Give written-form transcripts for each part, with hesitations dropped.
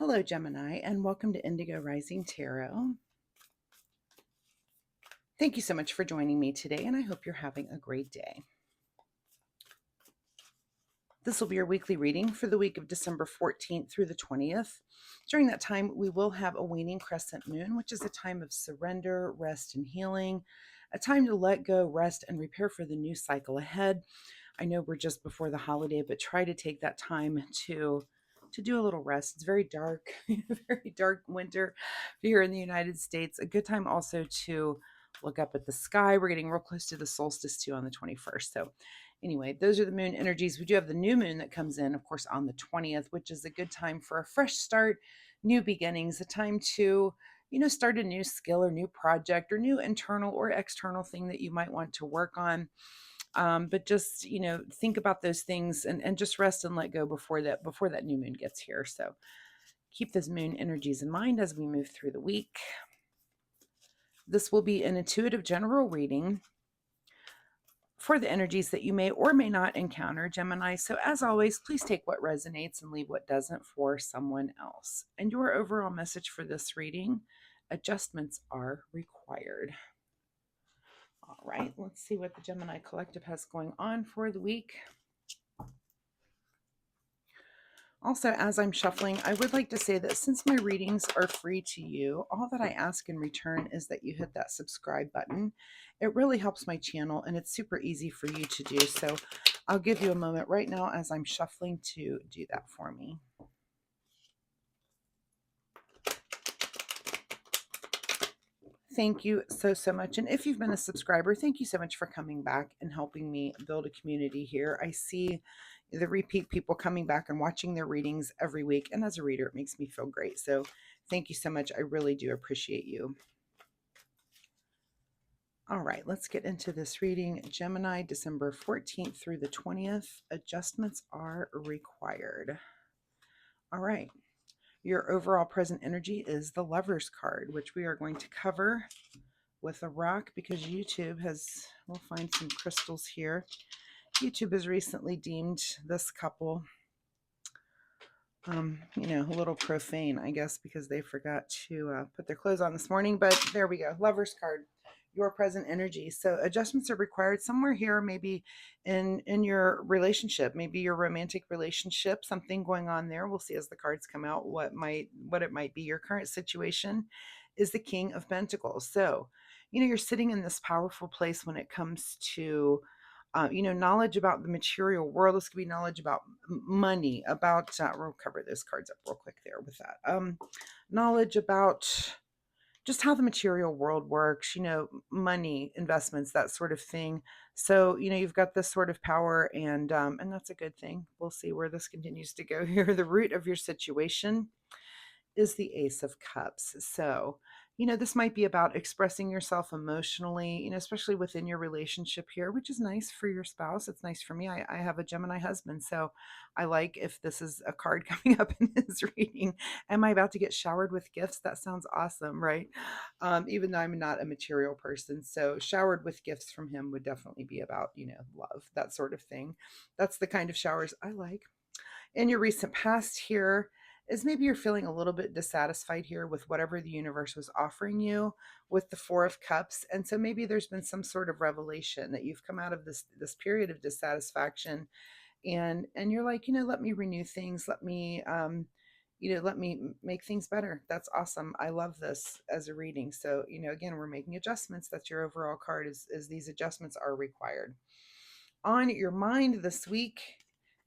Hello, Gemini, and welcome to Indigo Rising Tarot. Thank you so much for joining me today, and I hope you're having a great day. This will be your weekly reading for the week of December 14th through the 20th. During that time, we will have a waning crescent moon, which is a time of surrender, rest, and healing, a time to let go, rest, and repair for the new cycle ahead. I know we're just before the holiday, but try to take that time to do a little rest. It's very dark, very dark winter here in the United States. A good time also to look up at the sky. We're getting real close to the solstice too on the 21st. So anyway, those are the moon energies. We do have the new moon that comes in, of course, on the 20th, which is a good time for a fresh start, new beginnings, a time to start a new skill or new project or new internal or external thing that you might want to work on. But just think about those things and just rest and let go before that new moon gets here. So keep those moon energies in mind as we move through the week. This will be an intuitive general reading for the energies that you may or may not encounter, Gemini. So as always, please take what resonates and leave what doesn't for someone else. And your overall message for this reading: adjustments are required. All right, let's see what the Gemini Collective has going on for the week. Also, as I'm shuffling, I would like to say that since my readings are free to you, all that I ask in return is that you hit that subscribe button. It really helps my channel, and it's super easy for you to do. So I'll give you a moment right now as I'm shuffling to do that for me. Thank you so much. And if you've been a subscriber, thank you so much for coming back and helping me build a community here. I see the repeat people coming back and watching their readings every week. And as a reader, it makes me feel great. So thank you so much. I really do appreciate you. All right, let's get into this reading. Gemini, December 14th through the 20th. Adjustments are required. All right. Your overall present energy is the Lover's card, which we are going to cover with a rock because YouTube has, we'll find some crystals here. YouTube has recently deemed this couple, a little profane, I guess, because they forgot to put their clothes on this morning. But there we go. Lover's card, your present energy. So adjustments are required somewhere here, maybe in your relationship, maybe your romantic relationship, something going on there. We'll see as the cards come out what it might be. Your current situation is the King of Pentacles. So, you're sitting in this powerful place when it comes to knowledge about the material world. This could be knowledge about money, about, we'll cover those cards up real quick there with that. Knowledge about just how the material world works, money, investments, that sort of thing. So, you've got this sort of power, and that's a good thing. We'll see where this continues to go here. The root of your situation is the Ace of Cups. So, this might be about expressing yourself emotionally, especially within your relationship here, which is nice for your spouse. It's nice for me. I have a Gemini husband, so I like if this is a card coming up in his reading. Am I about to get showered with gifts? That sounds awesome, right? Even though I'm not a material person. So showered with gifts from him would definitely be about, love, that sort of thing. That's the kind of showers I like. In your recent past here, is maybe you're feeling a little bit dissatisfied here with whatever the universe was offering you with the Four of Cups. And so maybe there's been some sort of revelation that you've come out of this period of dissatisfaction, and you're like, let me renew things, let me let me make things better. That's awesome. I love this as a reading. So, again, we're making adjustments. That's your overall card, is these adjustments are required. On your mind this week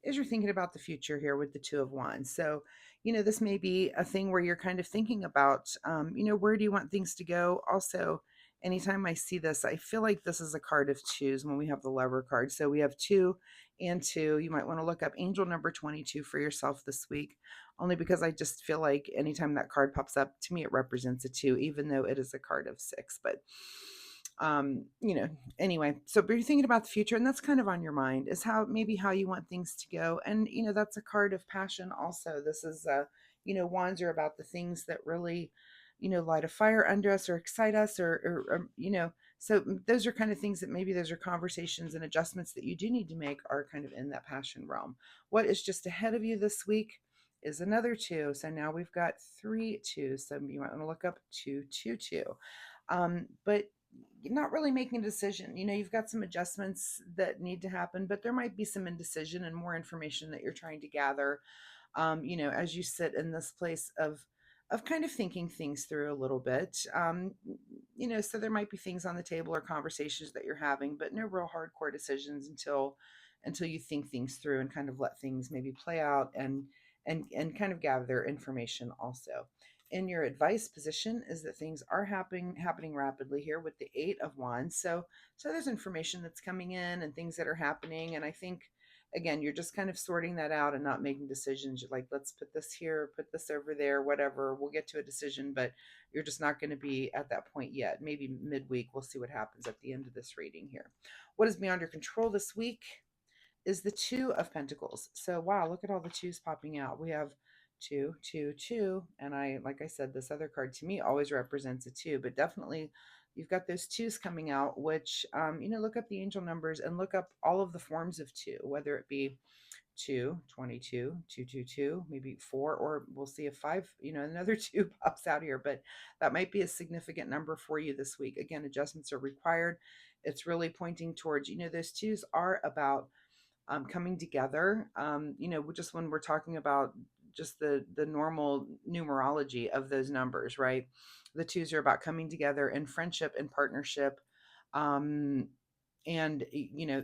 is you're thinking about the future here with the Two of Wands. So, this may be a thing where you're kind of thinking about, where do you want things to go? Also, anytime I see this, I feel like this is a card of twos when we have the Lover card. So we have 2 and 2. You might want to look up angel number 22 for yourself this week, only because I just feel like anytime that card pops up, to me, it represents a 2, even though it is a card of 6. But anyway, so but you're thinking about the future, and that's kind of on your mind, is how you want things to go. And that's a card of passion also. This is wands are about the things that really light a fire under us or excite us, or so those are kind of things that maybe those are conversations and adjustments that you do need to make, are kind of in that passion realm. What is just ahead of you this week is another 2. So now we've got 3 2s. So you might want to look up 222. But you're not really making a decision. You've got some adjustments that need to happen, but there might be some indecision and more information that you're trying to gather, as you sit in this place of kind of thinking things through a little bit. So there might be things on the table or conversations that you're having, but no real hardcore decisions until you think things through and kind of let things maybe play out and kind of gather information also. In your advice position is that things are happening rapidly here with the 8 of Wands. So there's information that's coming in and things that are happening, and I think again, you're just kind of sorting that out and not making decisions. You're like, let's put this here, put this over there, whatever. We'll get to a decision, but you're just not going to be at that point yet. Maybe midweek, we'll see what happens at the end of this reading here. What is beyond your control this week is the 2 of Pentacles. So, wow, look at all the 2s popping out. We have 2, 2, 2. And like I said, this other card to me always represents a 2, but definitely you've got those 2s coming out, which, look up the angel numbers and look up all of the forms of 2, whether it be 2, 22, 222, maybe 4, or we'll see if 5, another 2 pops out here, but that might be a significant number for you this week. Again, adjustments are required. It's really pointing towards, those 2s are about coming together. Just when we're talking about just the normal numerology of those numbers, right? The 2s are about coming together in friendship and partnership. And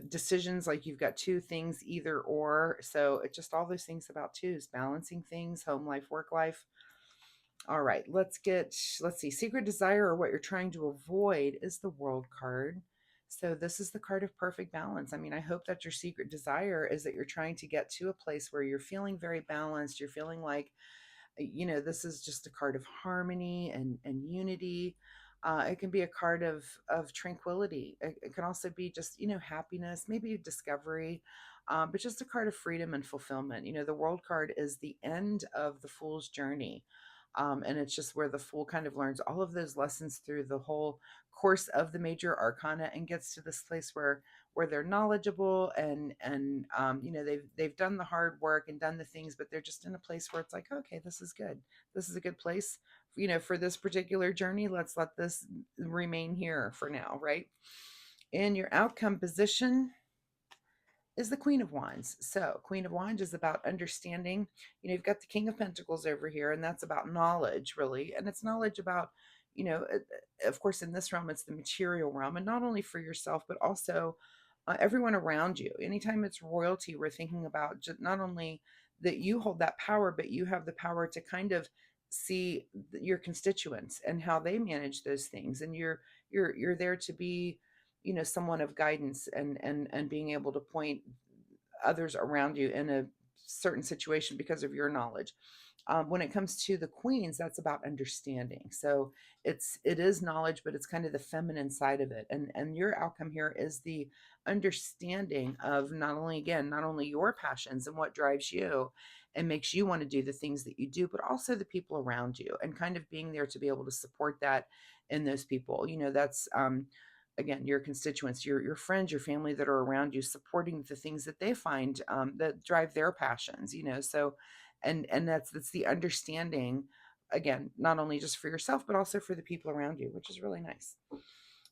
decisions, like you've got 2 things, either or. So it's just all those things about 2s, balancing things, home life, work life. All right, let's see. Secret desire, or what you're trying to avoid, is the World card. So this is the card of perfect balance. I mean, I hope that your secret desire is that you're trying to get to a place where you're feeling very balanced. You're feeling like, this is just a card of harmony and unity. It can be a card of tranquility. It can also be just, happiness, maybe discovery, but just a card of freedom and fulfillment. The World card is the end of the Fool's journey. And it's just where the Fool kind of learns all of those lessons through the whole course of the major arcana and gets to this place where they're knowledgeable and they've done the hard work and done the things, but they're just in a place where it's like, okay, this is good. This is a good place, for this particular journey. Let's let this remain here for now, right? In your outcome position is the Queen of Wands. So Queen of Wands is about understanding. You've got the King of Pentacles over here, and that's about knowledge, really. And it's knowledge about, of course, in this realm, it's the material realm, and not only for yourself, but also everyone around you. Anytime it's royalty, we're thinking about just not only that you hold that power, but you have the power to kind of see your constituents and how they manage those things. And you're there to be, someone of guidance and being able to point others around you in a certain situation because of your knowledge. When it comes to the queens, that's about understanding. So it is knowledge, but it's kind of the feminine side of it. And your outcome here is the understanding of not only your passions and what drives you and makes you want to do the things that you do, but also the people around you, and kind of being there to be able to support that in those people. That's again, your constituents, your friends, your family that are around you, supporting the things that they find that drive their passions. So and that's the understanding, again, not only just for yourself but also for the people around you, which is really nice.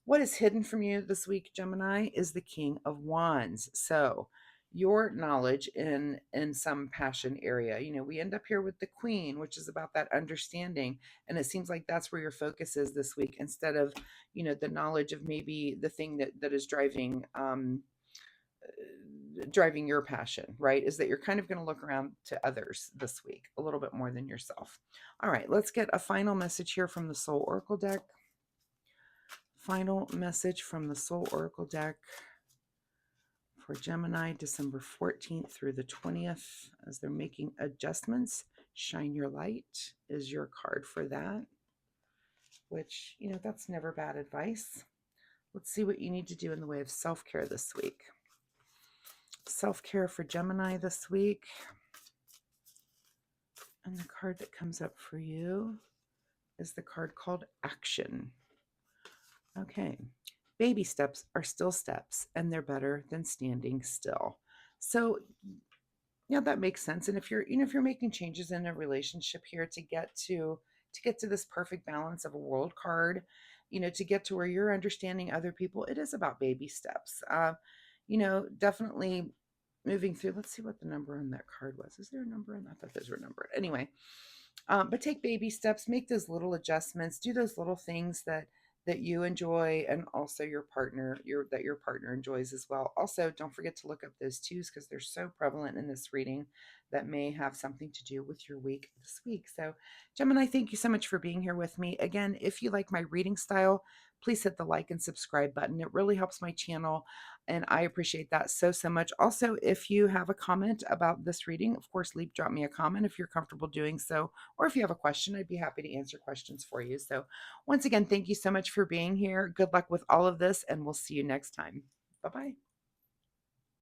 What is hidden from you this week, Gemini, is the King of Wands. So your knowledge in some passion area, we end up here with the Queen, which is about that understanding, and it seems like that's where your focus is this week, instead of the knowledge of maybe the thing that is driving your passion, right? Is that you're kind of going to look around to others this week a little bit more than yourself. All right, let's get a final message here from the Soul Oracle deck. Final message from the Soul Oracle deck for Gemini, December 14th through the 20th, as they're making adjustments. Shine Your Light is your card for that, which, that's never bad advice. Let's see what you need to do in the way of self-care this week. Self-care for Gemini this week. And the card that comes up for you is the card called Action. Okay. Baby steps are still steps, and they're better than standing still. So Yeah, that makes sense. And if you're, if you're making changes in a relationship here to get to this perfect balance of a world card, to get to where you're understanding other people, it is about baby steps. Definitely moving through. Let's see what the number on that card was. Is there a number on that? I thought those were numbered. Anyway, but take baby steps, make those little adjustments, do those little things that you enjoy, and also your partner enjoys as well. Also, don't forget to look up those twos because they're so prevalent in this reading that may have something to do with your week this week. So, Gemini, thank you so much for being here with me. Again, if you like my reading style, please hit the like and subscribe button. It really helps my channel, and I appreciate that so much. Also, if you have a comment about this reading, of course, drop me a comment if you're comfortable doing so, or if you have a question, I'd be happy to answer questions for you. So, once again, thank you so much for being here. Good luck with all of this, and we'll see you next time. Bye bye.